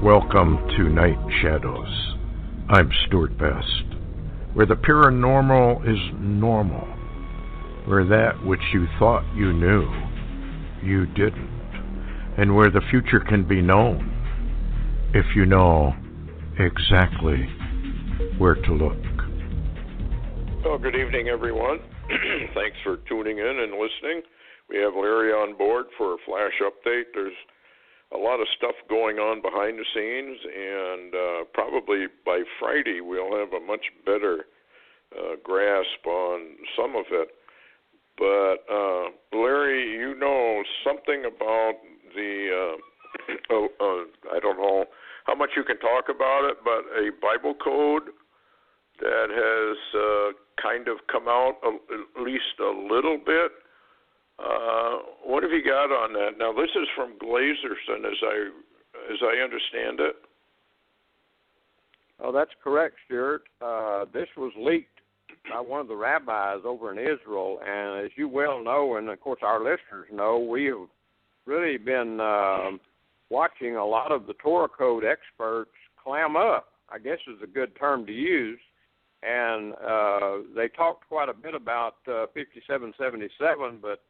Welcome to Night Shadows. I'm Stuart Best, where the paranormal is normal, where that which you thought you knew, you didn't, and where the future can be known if you know exactly where to look. Well, good evening, everyone. Thanks for tuning in and listening. We have Larry on board for a flash update. There's a lot of stuff going on behind the scenes, and probably by Friday we'll have a much better grasp on some of it. But Larry, you know something about the, I don't know how much you can talk about it, but a Bible code that has kind of come out at least a little bit. What have you got on that? Now, this is from Glazerson, as I understand it. Oh, that's correct, Stuart. This was leaked by one of the rabbis over in Israel, and as you well know, and of course our listeners know, we have really been watching a lot of the Torah code experts clam up, I guess is a good term to use. And they talked quite a bit about 5777, but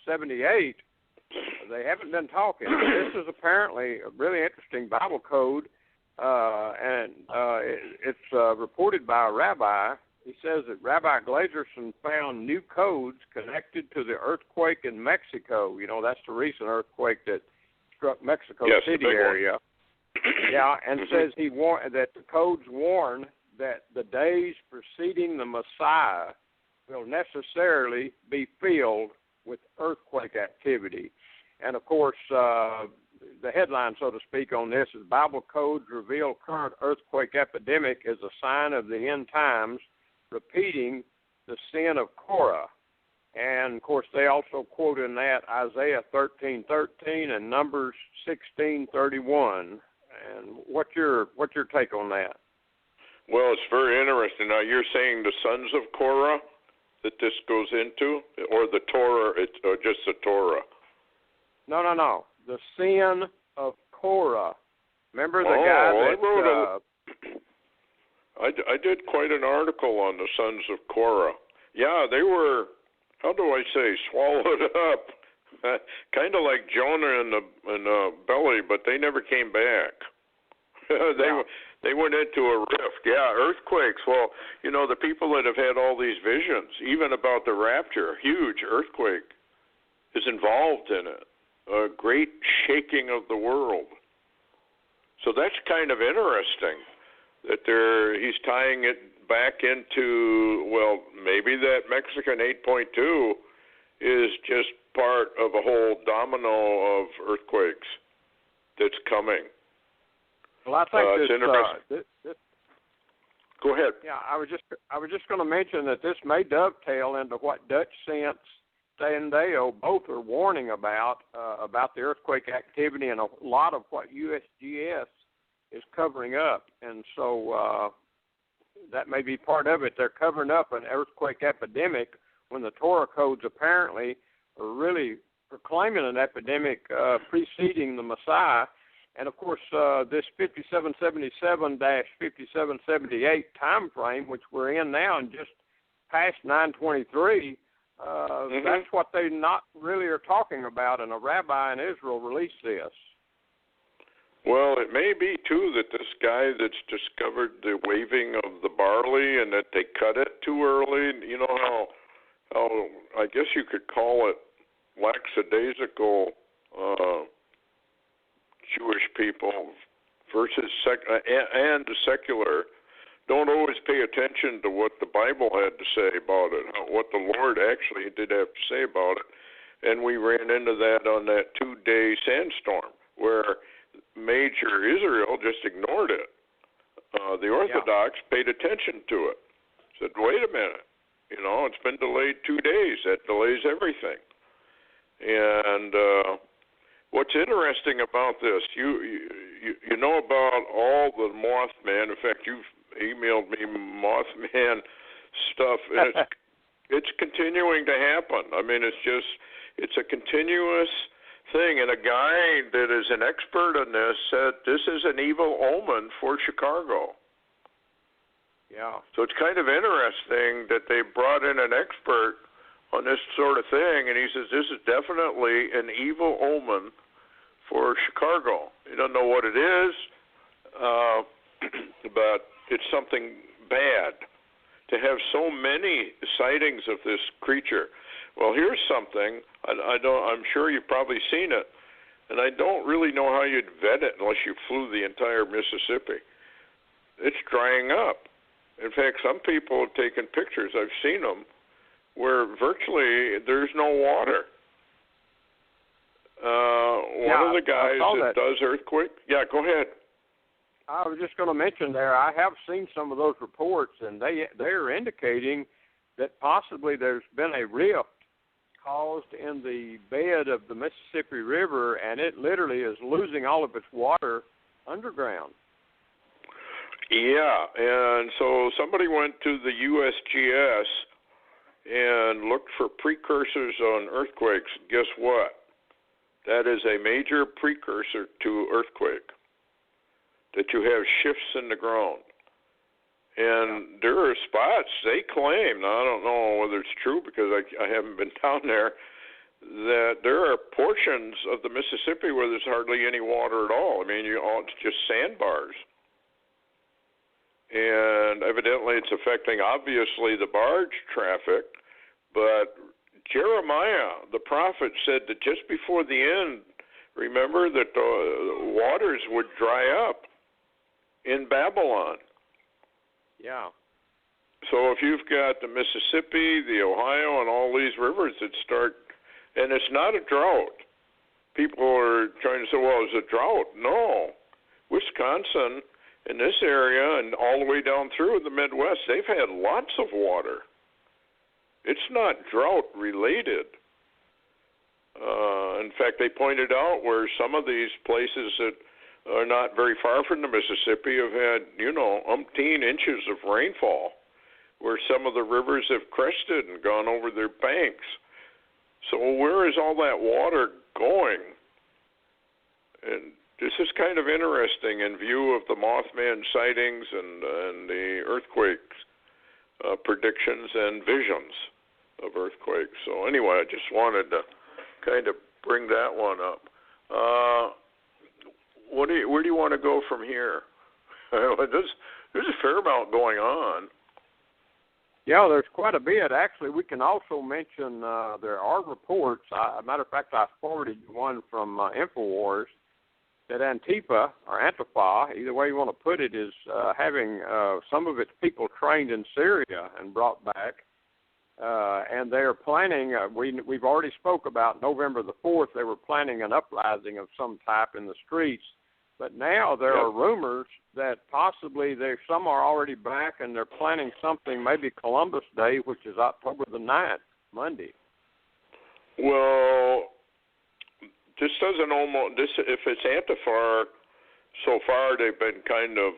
78, they haven't been talking. This is apparently a really interesting Bible code, and it's reported by a rabbi. He says that Rabbi Glazerson found new codes connected to the earthquake in Mexico. You know, that's the recent earthquake that struck Mexico City area. Yeah, and says that the codes warn that the days preceding the Messiah will necessarily be filled with earthquake activity. And, of course, the headline, so to speak, on this is Bible codes reveal current earthquake epidemic as a sign of the end times, repeating the sin of Korah. And, of course, they also quote in that Isaiah 13:13 and Numbers 16:31. And what's your take on that? Well, it's very interesting. Now, you're saying the sons of Korah that this goes into, or the Torah, or just the Torah? No. The sin of Korah. Remember the guy that... I did quite an article on the sons of Korah. Yeah, they were, how do I say, swallowed up. Kind of like Jonah in the belly, but they never came back. They went into a rift. Yeah, earthquakes. Well, you know, the people that have had all these visions, even about the rapture, huge earthquake is involved in it. A great shaking of the world. So that's kind of interesting that he's tying it back into, well, maybe that Mexican 8.2 is just part of a whole domino of earthquakes that's coming. Well, I think it's interesting. Go ahead. Yeah, I was just going to mention that this may dovetail into what Dutch Sense and Deo both are warning about the earthquake activity and a lot of what USGS is covering up, and so that may be part of it. They're covering up an earthquake epidemic when the Torah codes apparently are really proclaiming an epidemic preceding the Messiah. And, of course, this 5777-5778 time frame, which we're in now and just past 923, that's what they not really are talking about, and a rabbi in Israel released this. Well, it may be, too, that this guy that's discovered the waving of the barley and that they cut it too early, you know how I guess you could call it lackadaisical Jewish people versus and the secular don't always pay attention to what the Bible had to say about it, what the Lord actually did have to say about it. And we ran into that on that 2-day sandstorm where major Israel just ignored it. The Orthodox paid attention to it. Said, wait a minute, you know, it's been delayed 2 days. That delays everything. And what's interesting about this, you know about all the Mothman. In fact, you've emailed me Mothman stuff, and it's continuing to happen. I mean, it's a continuous thing, and a guy that is an expert on this said this is an evil omen for Chicago. Yeah. So it's kind of interesting that they brought in an expert on this sort of thing, and he says this is definitely an evil omen for Chicago. You don't know what it is, but it's something bad to have so many sightings of this creature. Well, here's something. I'm sure you've probably seen it, and I don't really know how you'd vet it unless you flew the entire Mississippi. It's drying up. In fact, some people have taken pictures. I've seen them where virtually there's no water. One of the guys that does earthquake. Yeah, go ahead. I was just going to mention there, I have seen some of those reports, and they're indicating that possibly there's been a rift caused in the bed of the Mississippi River, and it literally is losing all of its water underground. Yeah, and so somebody went to the USGS and looked for precursors on earthquakes. Guess what? That is a major precursor to earthquake, that you have shifts in the ground. And there are spots, they claim, now I don't know whether it's true because I haven't been down there, that there are portions of the Mississippi where there's hardly any water at all. I mean, it's just sandbars. And evidently it's affecting, obviously, the barge traffic, but Jeremiah, the prophet, said that just before the end, remember that the waters would dry up in Babylon. Yeah. So if you've got the Mississippi, the Ohio, and all these rivers that start, and it's not a drought. People are trying to say, well, is it a drought? No. Wisconsin, in this area, and all the way down through the Midwest, they've had lots of water. It's not drought related. In fact, they pointed out where some of these places that are not very far from the Mississippi have had, umpteen inches of rainfall, where some of the rivers have crested and gone over their banks. So where is all that water going? And this is kind of interesting in view of the Mothman sightings and the earthquakes predictions and visions of earthquakes. So anyway, I just wanted to kind of bring that one up. Where do you want to go from here? There's a fair amount going on. Yeah, there's quite a bit. Actually, we can also mention there are reports. Matter of fact, I forwarded one from InfoWars that Antifa, or Antifa, either way you want to put it, is having some of its people trained in Syria and brought back. And they're planning, we've already spoke about November the 4th, they were planning an uprising of some type in the streets. But now there are rumors that possibly some are already back and they're planning something, maybe Columbus Day, which is October the 9th, Monday. Well, this doesn't if it's Antifa, so far they've been kind of,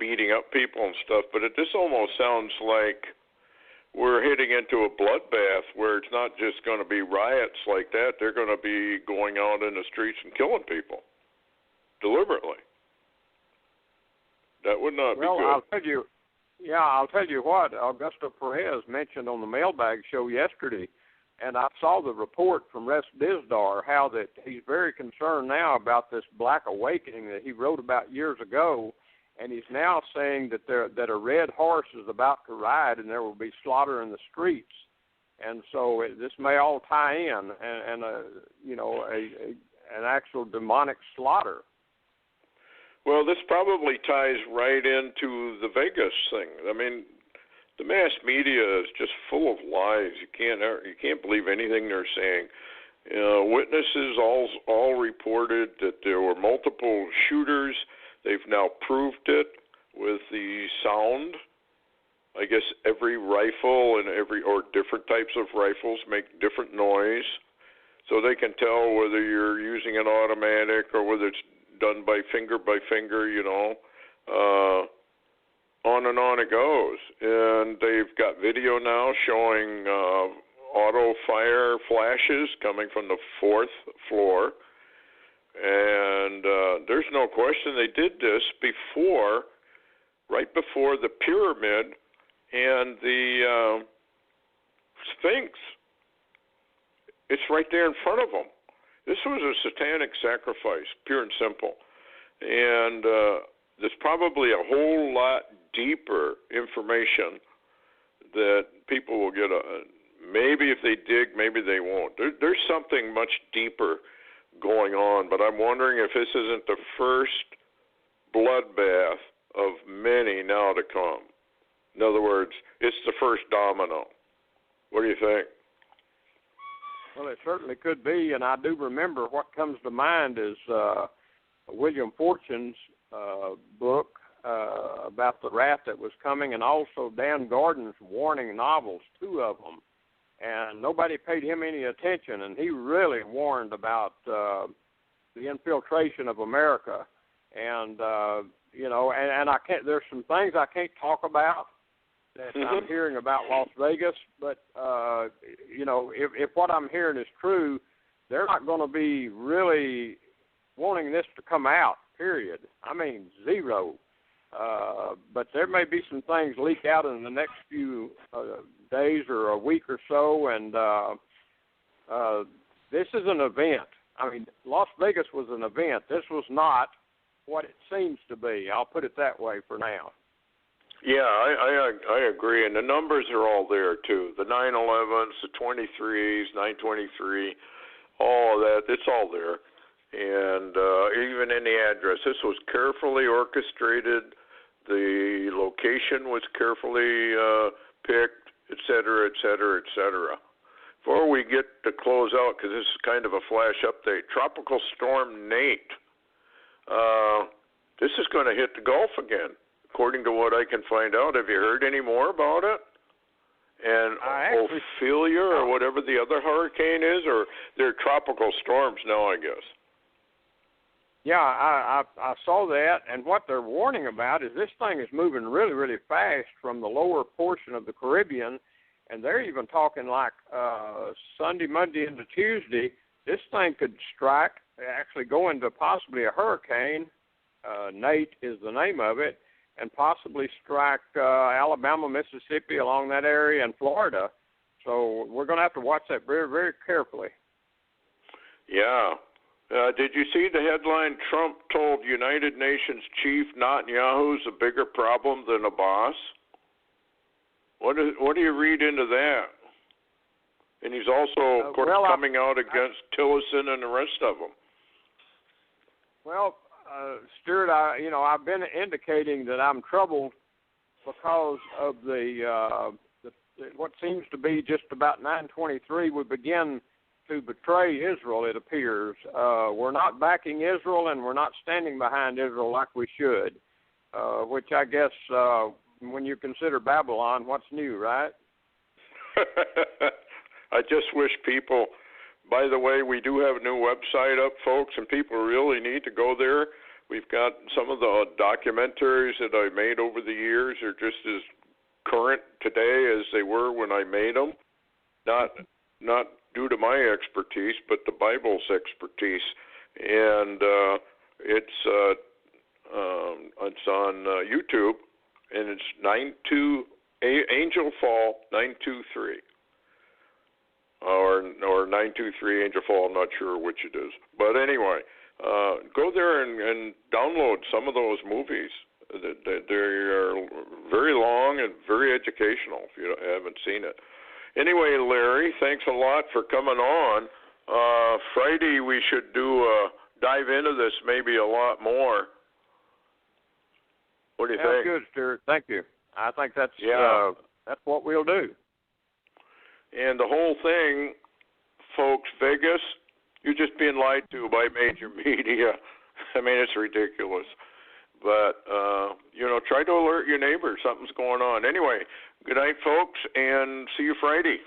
beating up people and stuff, but this almost sounds like we're heading into a bloodbath where it's not just going to be riots like that. They're going to be going out in the streets and killing people deliberately. That would not be good. Well, I'll tell you what, Augusto Perez mentioned on the Mailbag show yesterday, and I saw the report from Rex Dizdar, how that he's very concerned now about this Black Awakening that he wrote about years ago, and he's now saying that a red horse is about to ride and there will be slaughter in the streets. And so this may all tie in and an actual demonic slaughter. Well, this probably ties right into the Vegas thing. I mean, the mass media is just full of lies. You can't believe anything they're saying. Witnesses all reported that there were multiple shooters. They've now proved it with the sound. I guess every rifle and or different types of rifles make different noise, so they can tell whether you're using an automatic or whether it's done by finger, on and on it goes. And they've got video now showing auto fire flashes coming from the 4th floor. And there's no question they did this right before the pyramid and the Sphinx. It's right there in front of them. This was a satanic sacrifice, pure and simple. And there's probably a whole lot deeper information that people will get. Maybe if they dig, maybe they won't. There's something much deeper going on, but I'm wondering if this isn't the first bloodbath of many now to come. In other words, it's the first domino. What do you think? Well, it certainly could be, and I do remember what comes to mind is William Fortune's book about the wrath that was coming, and also Dan Gordon's warning novels, 2 of them. And nobody paid him any attention, and he really warned about the infiltration of America. And and I can't. There's some things I can't talk about that I'm hearing about Las Vegas, but if what I'm hearing is true, they're not going to be really wanting this to come out. Period. I mean, zero. But there may be some things leak out in the next few days or a week or so, and this is an event. I mean, Las Vegas was an event. This was not what it seems to be. I'll put it that way for now. Yeah, I agree, and the numbers are all there, too. The 911s, the 23s, 923, all of that, it's all there. And even in the address, this was carefully orchestrated. The location was carefully picked, et cetera, et cetera, et cetera. Before we get to close out, because this is kind of a flash update, Tropical Storm Nate. This is going to hit the Gulf again, according to what I can find out. Have you heard any more about it? And Ophelia, or whatever the other hurricane is, or they're tropical storms now, I guess. Yeah, I saw that, and what they're warning about is this thing is moving really, really fast from the lower portion of the Caribbean, and they're even talking like Sunday, Monday into Tuesday, this thing could strike, actually go into possibly a hurricane. Nate is the name of it, and possibly strike Alabama, Mississippi, along that area, and Florida. So we're going to have to watch that very, very carefully. Yeah. Did you see the headline, Trump told United Nations chief Netanyahu's a bigger problem than Abbas? What do you read into that? And he's also, of course, coming out against Tillerson and the rest of them. Well, Stuart, I've been indicating that I'm troubled because of the what seems to be just about 923. We begin to betray Israel, it appears. We're not backing Israel, and we're not standing behind Israel like we should, which I guess when you consider Babylon, what's new, right? I just wish people, by the way, we do have a new website up, folks, and people really need to go there. We've got some of the documentaries that I made over the years are just as current today as they were when I made them. Not due to my expertise, but the Bible's expertise. And it's on YouTube, and it's Angel Fall 923. Or 923 Angel Fall, I'm not sure which it is. But anyway, go there and download some of those movies. They are very long and very educational if you haven't seen it. Anyway, Larry, thanks a lot for coming on. Friday we should dive into this maybe a lot more. What do you think? That's good, Stuart. Thank you. I think that's what we'll do. And the whole thing, folks, Vegas, you're just being lied to by major media. I mean, it's ridiculous. But, try to alert your neighbors something's going on. Anyway, good night, folks, and see you Friday.